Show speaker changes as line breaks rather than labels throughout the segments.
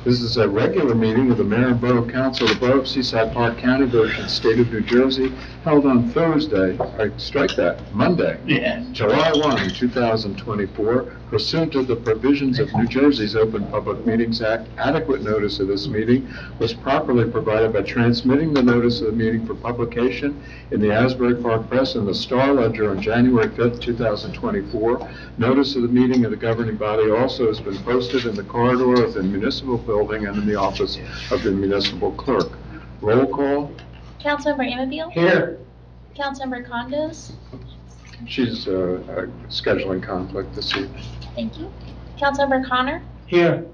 This is a regular meeting of the Mayor and Borough Council of the Borough of Seaside, Park County, Ocean State of New Jersey, held on Thursday, Monday, July 1, 2024. Pursuant to the provisions of New Jersey's Open Public Meetings Act, adequate notice of this meeting was properly provided by transmitting the notice of the meeting for publication in the Asbury Park Press and the Star Ledger on January 5, 2024. Notice of the meeting of the governing body also has been posted in the corridor of the municipal building and in the office of the municipal clerk. Roll call.
Councilmember Amabile?
Here.
Councilmember Condos?
She's a scheduling conflict this evening.
Thank you. Councilmember Connor?
Here.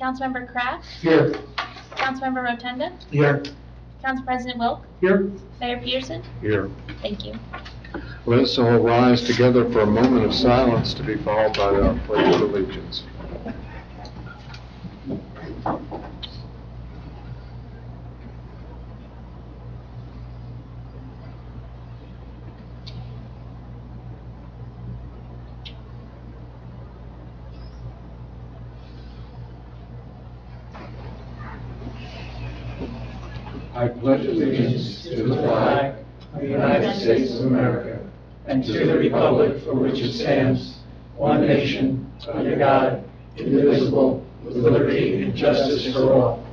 Councilmember Kraft?
Here.
Councilmember Rotunda?
Here.
Council President Wilk?
Here.
Mayor Peterson?
Here.
Thank you.
Let us all rise together for a moment of silence to be followed by the Pledge of Allegiance. I pledge allegiance to the flag of the United States of America and to the republic for which it stands, one nation, under God, indivisible, with liberty and justice for all.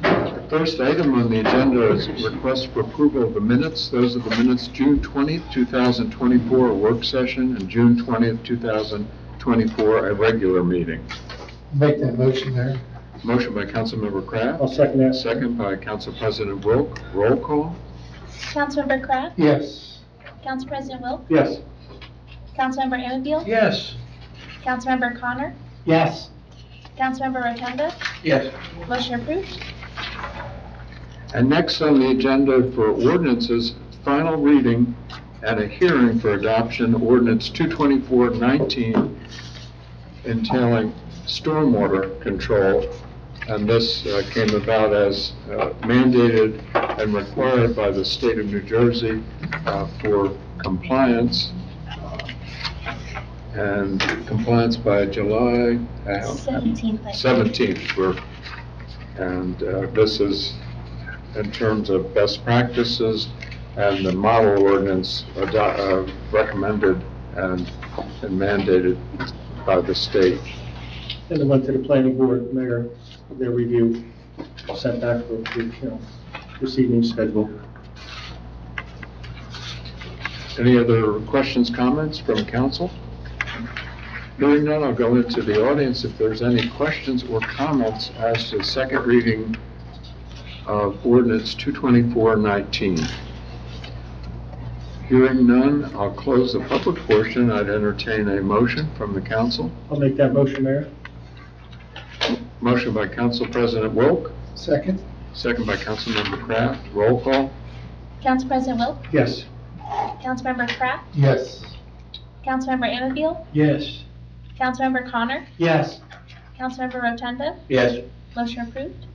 The first item on the agenda is request for approval of the minutes. Those are the minutes June 20th, 2024, a work session, and June 20th, 2024, a regular meeting.
Make that motion there.
Motion by Councilmember Kraft.
I'll second that.
Second by Council President Wilk. Roll call.
Councilmember Kraft?
Yes.
Council President Wilk?
Yes.
Councilmember Amabile?
Yes.
Councilmember Connor?
Yes.
Councilmember Rotunda?
Yes.
Motion approved.
And next on the agenda for ordinances, final reading and a hearing for adoption, ordinance 224-19, entailing stormwater control. And this came about as mandated and required by the state of New Jersey for compliance. And compliance by July 17th. And this is in terms of best practices and the model ordinance recommended and mandated by the state.
And it went to the planning board, Mayor, their review, sent back for, proceeding schedule.
Any other questions, comments from council? Hearing none, I'll go into the audience if there's any questions or comments as to the second reading of ordinance 224-19. Hearing none, I'll close the public portion. I'd entertain a motion from the council.
I'll make that motion, Mayor.
Motion by Council President Wilk.
Second.
Second by Councilmember Kraft. Roll call.
Council President Wilk?
Yes.
Councilmember Kraft?
Yes.
Councilmember Amabile?
Yes.
Councilmember Connor?
Yes.
Councilmember Rotunda?
Yes.
Motion approved.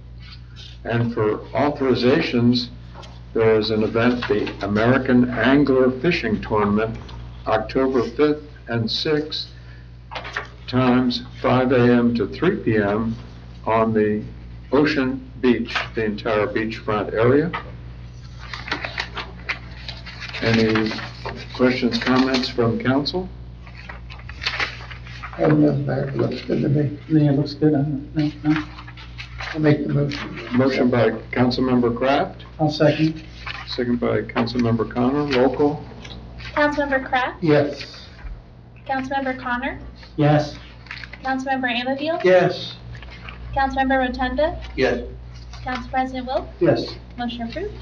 And for authorizations, there is an event, the American Angler Fishing Tournament, October 5th and 6th, times 5 a.m. to 3 p.m. on the Ocean Beach, the entire beachfront area. Any questions, comments from council?
I don't know, Mayor, it looks good to me. Yeah, it looks good, I'll make the motion.
Motion by Councilmember Kraft,
I'll second.
second by Councilmember Connor. Roll call.
Councilmember Kraft?
Yes.
Councilmember Connor?
Yes.
Councilmember Amabile?
Yes.
Councilmember Rotunda?
Yes.
Council President Wilk?
Yes.
Motion approved.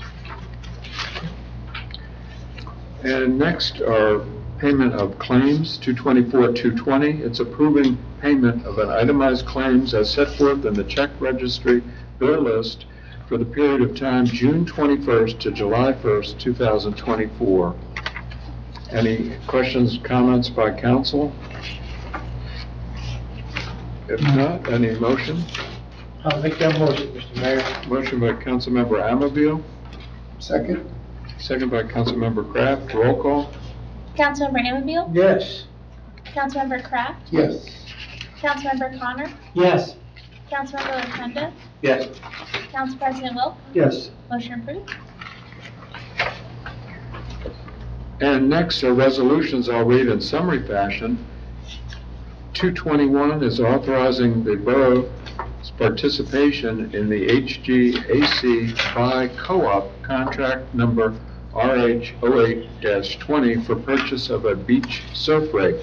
And next are payment of claims, 224-220. It's approving payment of an itemized claims as set forth in the check registry bill list for the period of time June 21st to July 1st, 2024. Any questions, comments by council? If not, any motion?
I'll make that motion, Mr. Mayor.
Motion by Councilmember Amabile,
Second?
second by Councilmember Kraft. Roll call.
Councilmember Amabile?
Yes.
Councilmember Kraft,
Yes.
Councilmember Connor,
Yes.
Councilmember Rotunda,
Yes.
Council President Wilk,
Yes.
motion approved.
And next are resolutions I'll read in summary fashion. 221 is authorizing the borough's participation in the HGAC by-co-op contract number RH08-20 for purchase of a beach surf rig.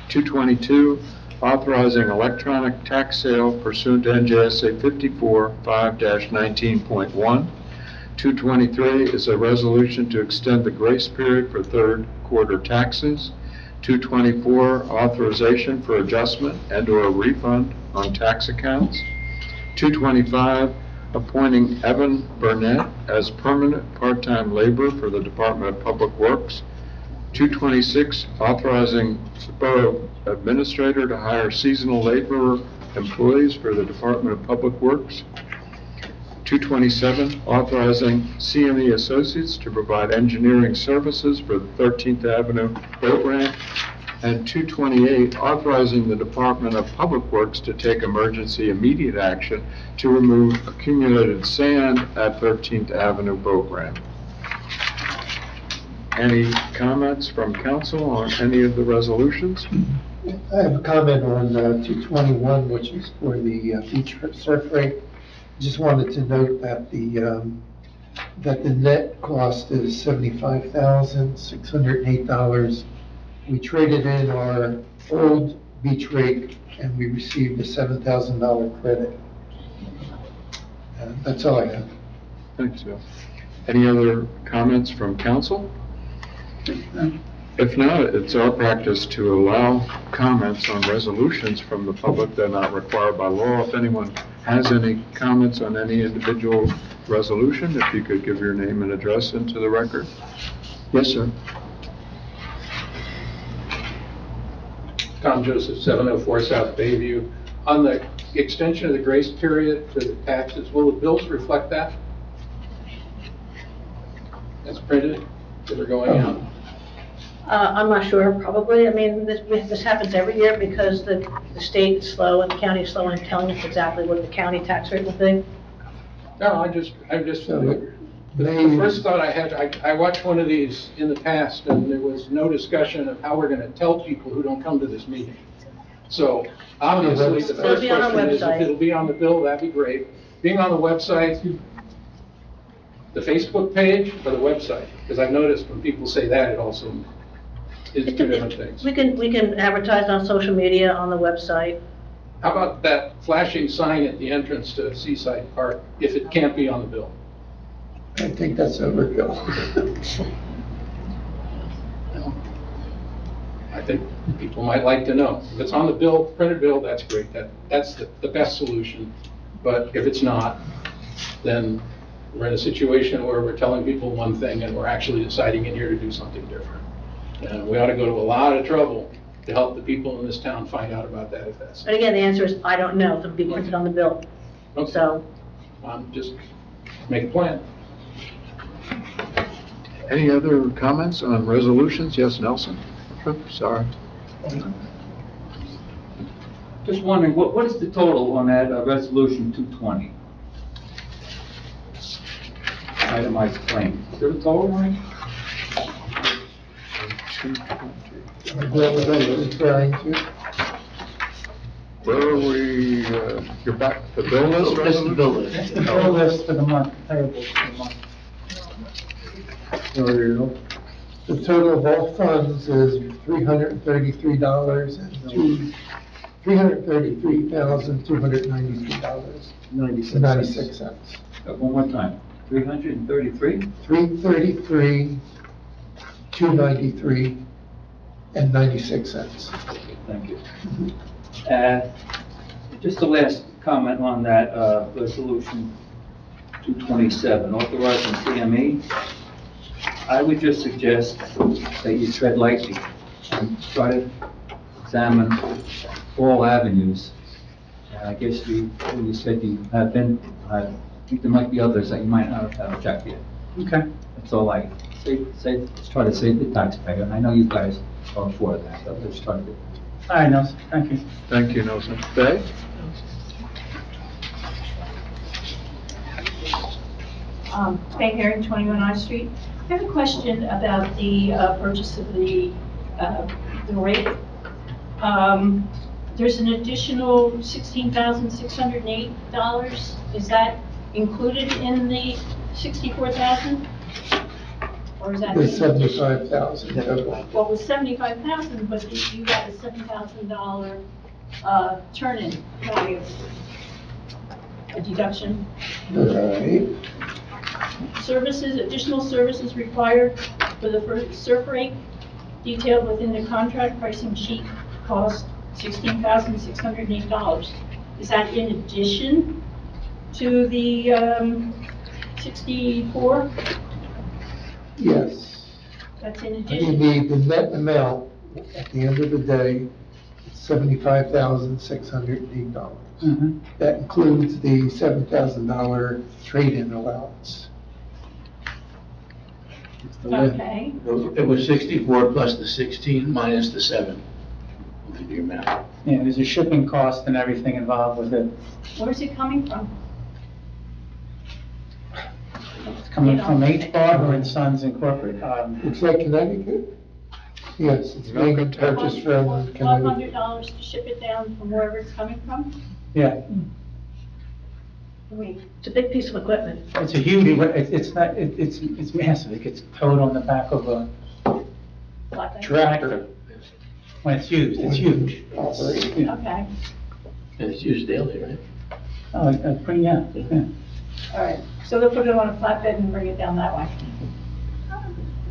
222, authorizing electronic tax sale pursuant to NJSA 54-5-19.1. 223 is a resolution to extend the grace period for third quarter taxes. 224, authorization for adjustment and/or refund on tax accounts. 225, appointing Evan Burnett as permanent part-time laborer for the Department of Public Works. 226, authorizing the Borough Administrator to hire seasonal laborer employees for the Department of Public Works. 227, authorizing CME Associates to provide engineering services for the 13th Avenue boat ramp. And 228, authorizing the Department of Public Works to take emergency immediate action to remove accumulated sand at 13th Avenue boat ramp. Any comments from council on any of the resolutions?
I have a comment on 221, which is for the beach surf rate. Just wanted to note that the net cost is $75,608. We traded in our old beach rake and we received a $7,000 credit. That's all I have.
Thanks, Bill. Any other comments from council? If not, it's our practice to allow comments on resolutions from the public that are not required by law. If anyone has any comments on any individual resolution, if you could give your name and address into the record. Yes, sir.
Tom Joseph, 704 South Bayview. On the extension of the grace period for the taxes, will the bills reflect that? That's printed, that are going out?
I'm not sure, probably. I mean, this happens every year because the state is slow and the county is slow in telling us exactly what the county tax rate will be.
No, the first thought I had, I watched one of these in the past and there was no discussion of how we're going to tell people who don't come to this meeting. So obviously, the first question is if it'll be on the bill, that'd be great. Being on the website, the Facebook page or the website? Because I've noticed when people say that, it also is two different things.
We can advertise on social media, on the website.
How about that flashing sign at the entrance to Seaside Park, if it can't be on the bill?
I think that's overkill.
I think people might like to know. If it's on the bill, printed bill, that's great. That's the best solution. But if it's not, then we're in a situation where we're telling people one thing and we're actually deciding in here to do something different. And we ought to go to a lot of trouble to help the people in this town find out about that if that's.
But again, the answer is, I don't know if it'll be printed on the bill.
Okay.
So,
Just make a plan.
Any other comments on resolutions? Yes, Nelson? Oops, sorry.
Just wondering, what is the total on that resolution 220? Itemized claim. Is there a total, Mike?
Where are we, you're back, the bill list resolution?
Bill list for the month, payables for the month.
There you go. The total of all funds is $333,293.96.
One more time. 333?
333,293.96.
Thank you. Just the last comment on that resolution 227, authorizing CME. I would just suggest that you tread lightly and try to examine all avenues. I guess you said you have been, I think there might be others that you might not have checked yet.
Okay.
That's all I say, let's try to save the taxpayer. I know you guys
are for that, at this time.
All right, Nelson, thank you.
Thank you, Nelson. Dave?
Faye Herring, 21 I Street. I have a question about the purchase of the rate. There's an additional $16,608. Is that included in the 64,000? Or is that?
The 75,000 total.
Well, it was 75,000, but you got a $7,000 turn-in value, a deduction.
Right.
Services, additional services required for the first surf rate detailed within the contract pricing sheet cost $16,608. Is that in addition to the 64?
Yes.
That's in
You
addition?
need the net amount at the end of the day, $75,608.
Mhm.
That includes the $7,000 trade-in allowance.
Okay,
It was 64 plus the 16 minus the 7. The amount.
Yeah, there's a shipping cost and everything involved with it.
where's it coming from?
It's coming from H. Barber and Sons Incorporated.
Looks like Connecticut? Yes, it's being purchased from Connecticut.
$1,200 to ship it down from wherever it's coming from?
Yeah,
Wait,
It's a big piece of equipment.
it's a huge, it's not, it's massive. It gets towed on the back of a
like
tractor. When it's used, it's huge.
Operation.
Yeah.
Okay,
And it's used daily, right?
Oh, pretty, yeah.
all right. So they'll put it on a flatbed and bring it down that way?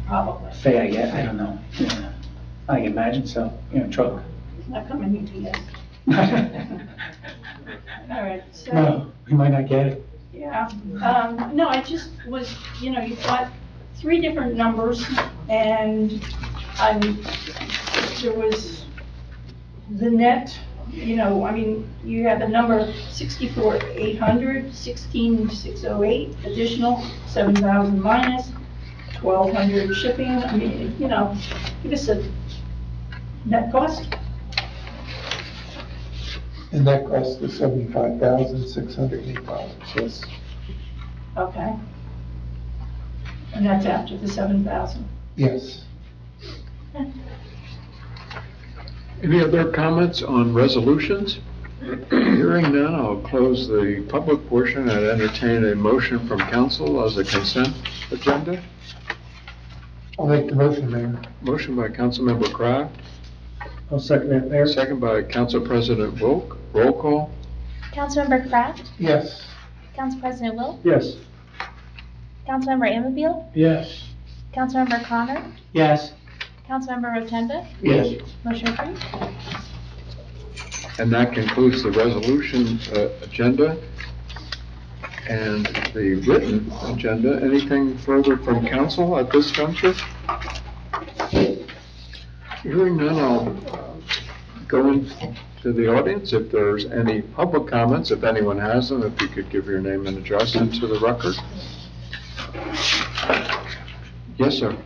Probably.
Say I get, I don't know. Yeah. I imagine so, truck.
Not coming UPS. All right, so.
No, we might not get it.
Yeah, no, I just was, you've got 3 different numbers, and there was the net, you have the number 64,800, 16,608 additional, 7,000 minus, 1,200 shipping, give us a net cost.
And that costs the $75,608, yes.
Okay. And that's after the 7,000.
Yes.
Any other comments on resolutions? Hearing none, I'll close the public portion and entertain a motion from council as a consent agenda.
I'll make the motion, Mayor.
Motion by Councilmember Kraft,
I'll second that, Mayor.
second by Council President Wilk. Roll call.
Councilmember Kraft,
Yes.
Council President Wilk,
Yes.
Councilmember Anfield,
Yes.
Councilmember Connor,
Yes.
Councilmember Rotunda,
Yes.
motion approved.
And that concludes the resolution agenda and the written agenda. Anything further from council at this juncture? Hearing none, I'll go into the audience. If there's any public comments, if anyone has them, if you could give your name and address into the record. Yes, sir.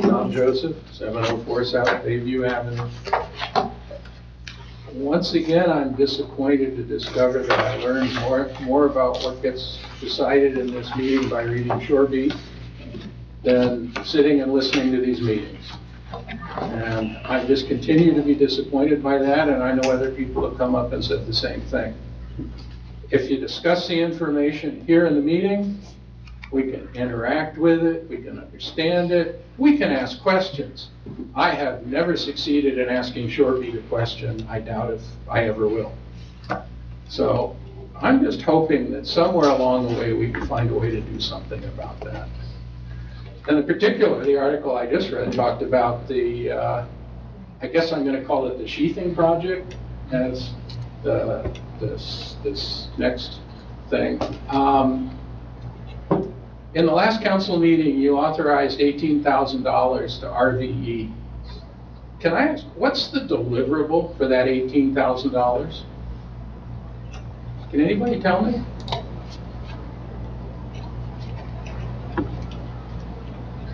Tom Joseph, 704 South Bayview Avenue. Once again, I'm disappointed to discover that I learned more about what gets decided in this meeting by reading Shore Beat than sitting and listening to these meetings. And I just continue to be disappointed by that, and I know other people have come up and said the same thing. If you discuss the information here in the meeting, we can interact with it, we can understand it, we can ask questions. I have never succeeded in asking Shore Beat a question. I doubt if I ever will. So I'm just hoping that somewhere along the way we can find a way to do something about that. And in particular, the article I just read talked about the, I guess I'm going to call it the sheathing project as this next thing. In the last council meeting, you authorized $18,000 to RVE. Can I ask, what's the deliverable for that $18,000? Can anybody tell me?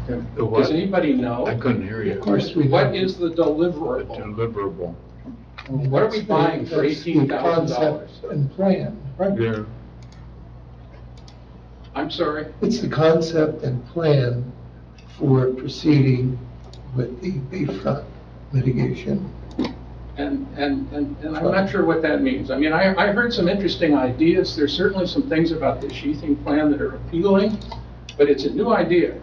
The
Does
what?
anybody know?
I couldn't hear
Of
you.
course, we.
What is the deliverable?
Deliverable.
What are we buying for
That's the
$18,000?
concept and plan, right?
Yeah.
I'm sorry?
It's the concept and plan for proceeding with the bayfront mitigation.
And I'm not sure what that means. I mean, I heard some interesting ideas. There's certainly some things about the sheathing plan that are appealing, but it's a new idea.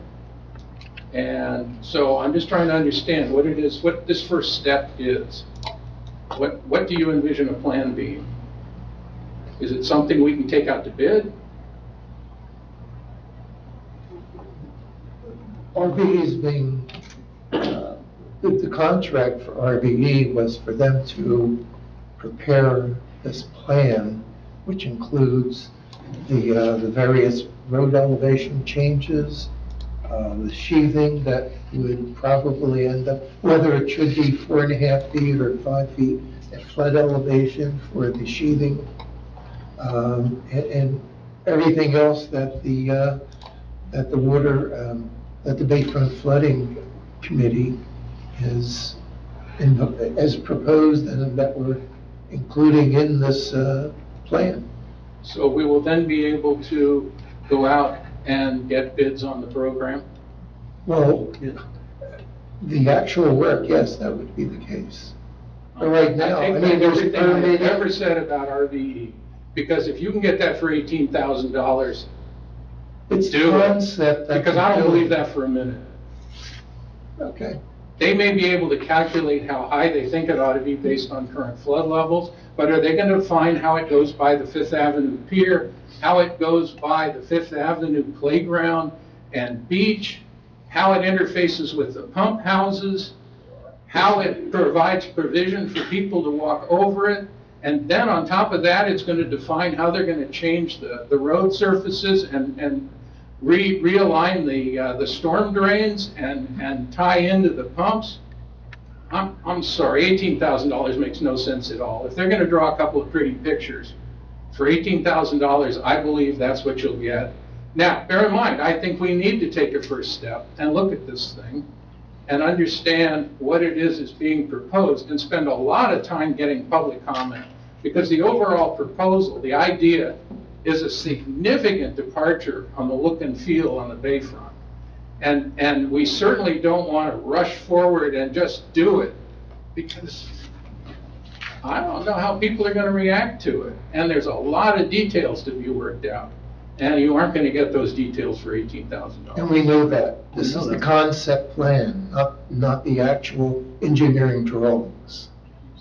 And so I'm just trying to understand what it is, what this first step is. What do you envision a plan being? Is it something we can take out to bid?
RBE is being, the contract for RBE was for them to prepare this plan, which includes the various road elevation changes, the sheathing that would probably end up, whether it should be 4.5 feet or 5 feet at flood elevation for the sheathing, and everything else that the Bayfront Flooding Committee has proposed and that we're including in this plan.
So we will then be able to go out and get bids on the program?
Well, the actual work, yes, that would be the case. But right now,
I
I
take
mean,
back
there's
everything I've
permitting.
ever said about RVE, because if you can get that for $18,000,
It's the
do it.
concept that.
Because I don't believe that for a minute.
Okay.
They may be able to calculate how high they think it ought to be based on current flood levels, but are they going to define how it goes by the Fifth Avenue Pier, how it goes by the Fifth Avenue playground and beach, how it interfaces with the pump houses, how it provides provision for people to walk over it, and then on top of that, it's going to define how they're going to change the road surfaces and realign the storm drains and tie into the pumps. I'm sorry, $18,000 makes no sense at all. If they're going to draw a couple of pretty pictures for $18,000, I believe that's what you'll get. Now, bear in mind, I think we need to take a first step and look at this thing and understand what it is that's being proposed and spend a lot of time getting public comment. Because the overall proposal, the idea, is a significant departure on the look and feel on the bayfront. And we certainly don't want to rush forward and just do it, because I don't know how people are going to react to it. And there's a lot of details to be worked out. And you aren't going to get those details for $18,000.
And we know that. This is the concept plan, not the actual engineering drawings.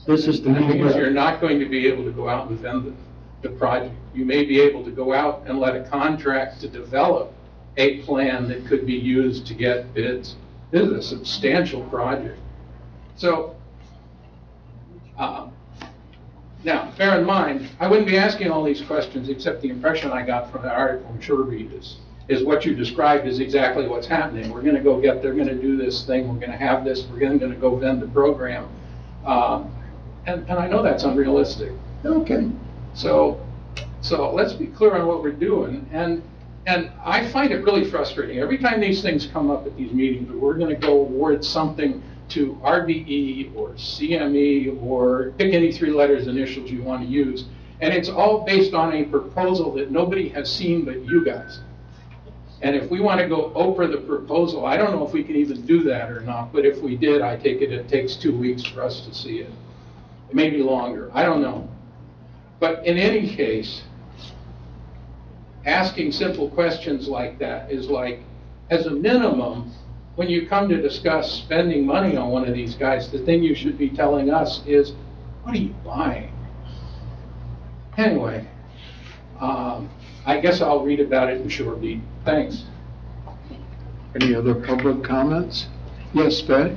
This is the
That means
new,
you're not going to be able to go out and vend the project. You may be able to go out and let a contract to develop a plan that could be used to get bids. This is a substantial project. So, now, bear in mind, I wouldn't be asking all these questions except the impression I got from the article in SureRead is what you described is exactly what's happening. We're going to go they're going to do this thing, we're going to have this, we're going to go vend the program. And I know that's unrealistic.
Okay.
So let's be clear on what we're doing. And I find it really frustrating. Every time these things come up at these meetings, we're going to go award something to RBE or CME or pick any three letters initials you want to use. And it's all based on a proposal that nobody has seen but you guys. And if we want to go over the proposal, I don't know if we can even do that or not, but if we did, I take it takes 2 weeks for us to see it. Maybe longer, I don't know. But in any case, asking simple questions like that is like, as a minimum, when you come to discuss spending money on one of these guys, the thing you should be telling us is, what are you buying? Anyway, I guess I'll read about it in SureRead. Thanks.
Any other public comments? Yes, Faye?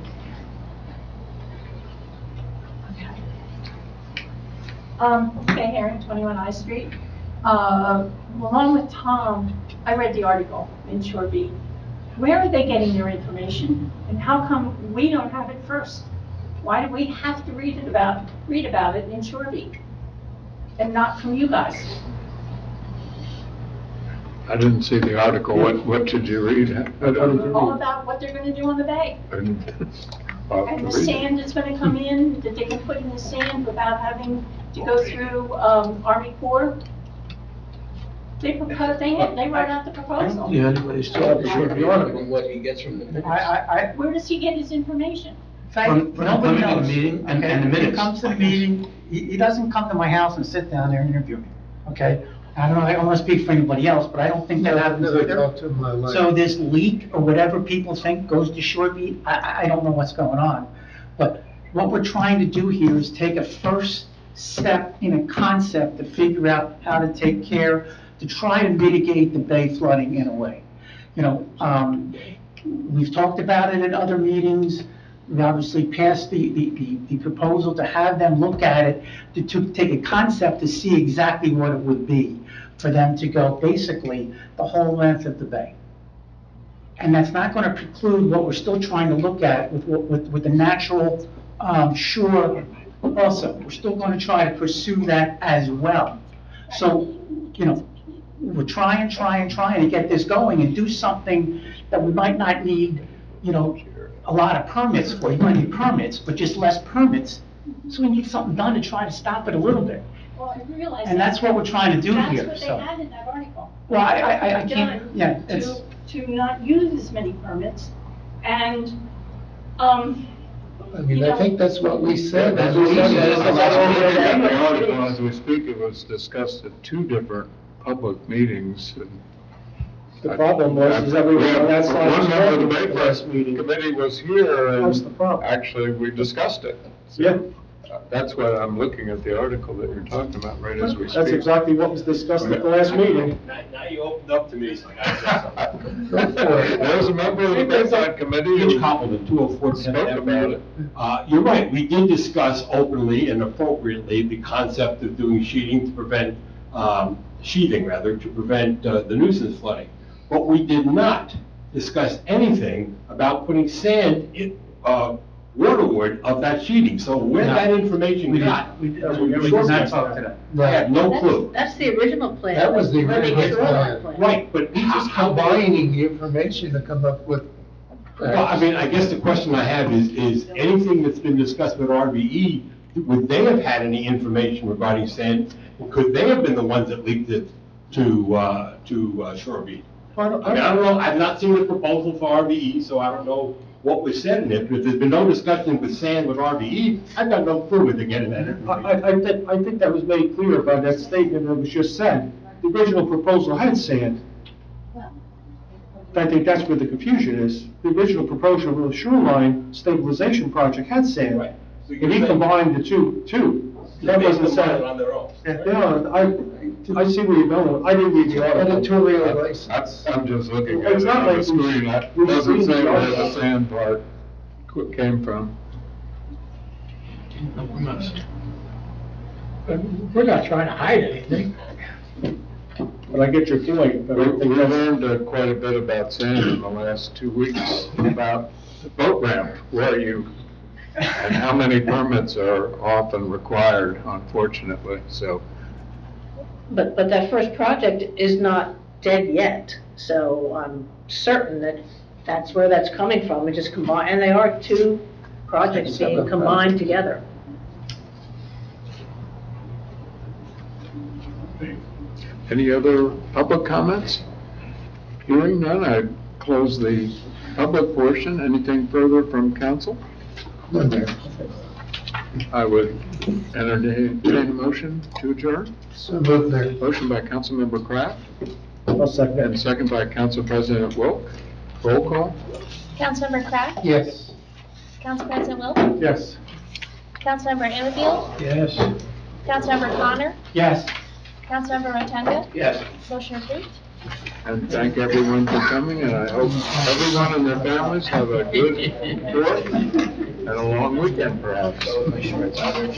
Kay Herring, 21 I Street. Along with Tom, I read the article in SureRead. Where are they getting their information? And how come we don't have it first? Why do we have to read about it in SureRead and not from you guys?
I didn't see the article. What did you read? I don't-
All about what they're gonna do on the bay.
I didn't- I'll have
And
to
the
read it.
sand is gonna come in, that they can put in the sand without having to go through, Army Corps. They propose, they wrote out the proposal.
Yeah, anybody still have to share the article, what he gets from the minutes.
Where does he get his information?
In fact,
From
nobody
the
knows.
meeting and
Okay?
the
He
minutes.
comes to the meeting, he doesn't come to my house and sit down there and interview me, okay? I don't know, I don't want to speak for anybody else, but I don't think that happens
Never
either.
talked to him in my life.
So this leak or whatever people think goes to Shoreby, I don't know what's going on. But what we're trying to do here is take a first step in a concept to figure out how to take care, to try to mitigate the bay flooding in a way. You know, we've talked about it at other meetings. We obviously passed the proposal to have them look at it, to take a concept to see exactly what it would be for them to go basically the whole length of the bay. And that's not going to preclude what we're still trying to look at with the natural shore also. We're still going to try to pursue that as well. So, you know, we're trying to get this going and do something that we might not need, you know, a lot of permits for. You might need permits, but just less permits. So we need something done to try to stop it a little bit.
Well, I realize.
And that's what we're trying to do here,
That's
so.
what they had in that article.
Well, I
Done
can't, yeah, it's,
To not use as many permits, and,
I mean, I think that's what we said.
As we said, in the article, as we speak, it was discussed at two different public meetings. And
The problem was, is everyone on that side was
One member of the
present at the last meeting.
Committee was here
That's the
and
problem.
actually we discussed it. So,
Yeah.
That's why I'm looking at the article that you're talking about right as we speak.
That's exactly what was discussed at the last meeting.
Now you opened up to me, so I gotta say something.
There was a member of the Bayside Committee
Mitch
who
Copeland, 204
spoke about it.
You're right, we did discuss openly and appropriately the concept of doing sheeting to prevent, sheathing rather, to prevent the nuisance flooding. But we did not discuss anything about putting sand in, waterward of that sheeting. So where that information got.
we did not talk to them.
I have no clue.
That's the original plan.
That was the
Living
original
shoreline
plan.
Right, but
He's just combining the information to come up with.
Well, I mean, I guess the question I have is anything that's been discussed with RVE, would they have had any information regarding sand? Could they have been the ones that leaked it to Shore Beach? I mean, I don't know, I've not seen the proposal for RVE, so I don't know what was said in it. But if there's been no discussion with sand with RVE, I've got no clue where they're getting that information.
I think that was made clear by that statement that was just said. The original proposal had sand. I think that's where the confusion is. The original proposal of the shoreline stabilization project had sand.
Right. So you're
And he
saying-
combined the two. That
They
wasn't
combined
said.
it on their own.
Yeah, I see where you're going. I didn't read the article.
Editorial license.
I'm just looking at
It's
it
not
on
like
the screen. That
we've
doesn't
seen
say
the
where the
article.
sand part came from.
We're not trying to hide anything.
But I get your point, but I
We
think that's.
learned quite a bit about sand in the last 2 weeks, about the boat ramp, where you, and how many permits are often required, unfortunately, so.
But that first project is not dead yet, so I'm certain that that's where that's coming from, which is combined, and they are two projects being combined together.
Any other public comments? Hearing none, I close the public portion. Anything further from council?
None there.
I would entertain a motion to adjourn.
So moved there.
Motion by Councilmember Kraft
I'll second
and
it.
second by Council President Wilk. Roll call?
Councilmember Kraft,
Yes.
Council President Wilk,
Yes.
Councilmember Anfield,
Yes.
Councilmember Connor,
Yes.
Councilmember Rotunda,
Yes.
motion approved.
And thank everyone for coming, and I hope everyone and their families have a good Fourth and a long weekend perhaps.